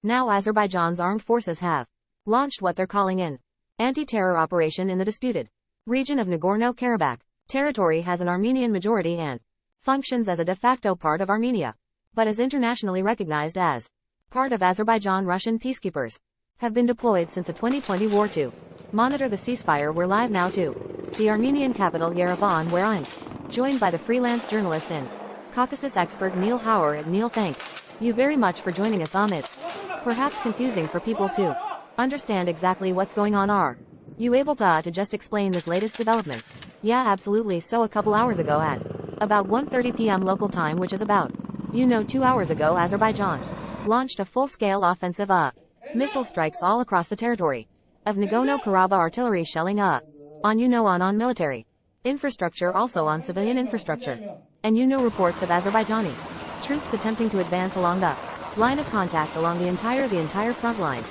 Now Azerbaijan's armed forces have launched what they're calling an anti-terror operation in the disputed region of Nagorno-Karabakh. Territory has an Armenian majority and functions as a de facto part of Armenia, but is internationally recognized as part of Azerbaijan. Russian peacekeepers have been deployed since the 2020 war to monitor the ceasefire. We're live now to the Armenian capital Yerevan, where I'm joined by the freelance journalist and Caucasus expert Neil Hauer. Neil, thank you very much for joining us. It's perhaps confusing for people to understand exactly what's going on. Are you able to just explain this latest development? Yeah, absolutely. So a couple hours ago at about 1:30 p.m. local time, which is about 2 hours ago, Azerbaijan launched a full-scale offensive missile strikes all across the territory of Nagorno-Karabakh. Artillery shelling on military infrastructure, also on civilian infrastructure, and reports of Azerbaijani troops attempting to advance along the line of contact along the entire front line.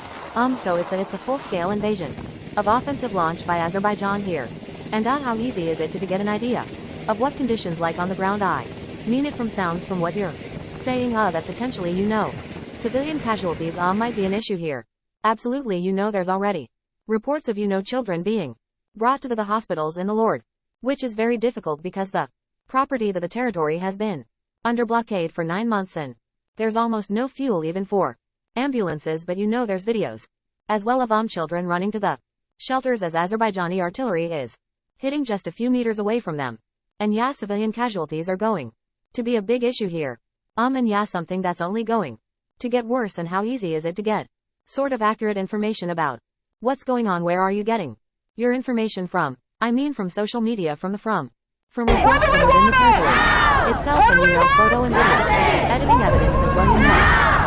So it's a full-scale invasion of offensive launch by Azerbaijan here. And how easy is it to get an idea of what conditions like on the ground? I mean it from sounds from what you're saying that potentially civilian casualties might be an issue here. Absolutely. There's already reports of children being brought to the hospitals in the Lord, which is very difficult because the property that the territory has been under blockade for 9 months and there's almost no fuel even for ambulances. But there's videos as well of children running to the shelters as Azerbaijani artillery is hitting just a few meters away from them. And civilian casualties are going to be a big issue here. And something that's only going to get worse. And how easy is it to get sort of accurate information about what's going on? Where are you getting your information from? I mean from social media, from reports from within the territory itself, and photo and video editing evidence as well.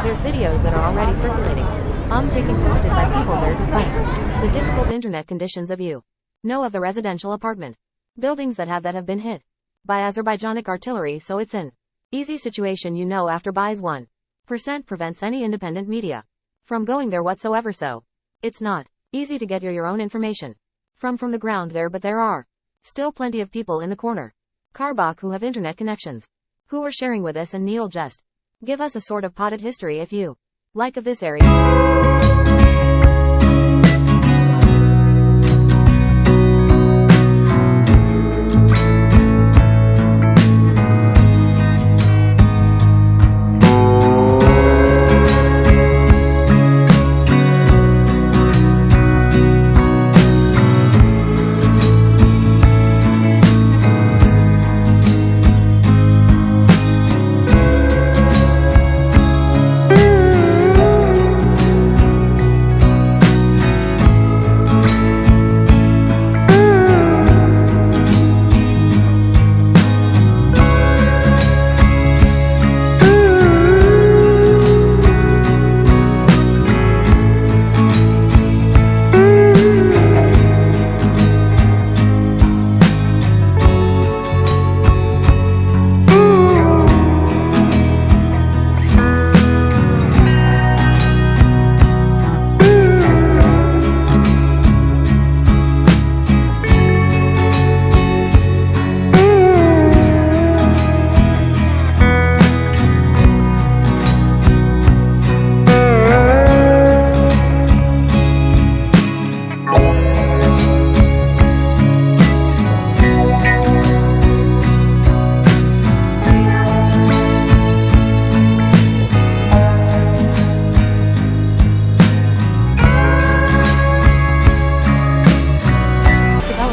There's videos that are already circulating, taking posted by people there despite the difficult internet conditions of of the residential apartment buildings that have been hit by Azerbaijanic artillery. So it's an easy situation. After buys 1% prevents any independent media from going there whatsoever. So it's not easy to get your own information from the ground there, but there are still plenty of people in the corner Karabakh who have internet connections who are sharing with us. And Neil, just give us a sort of potted history if you like of this area.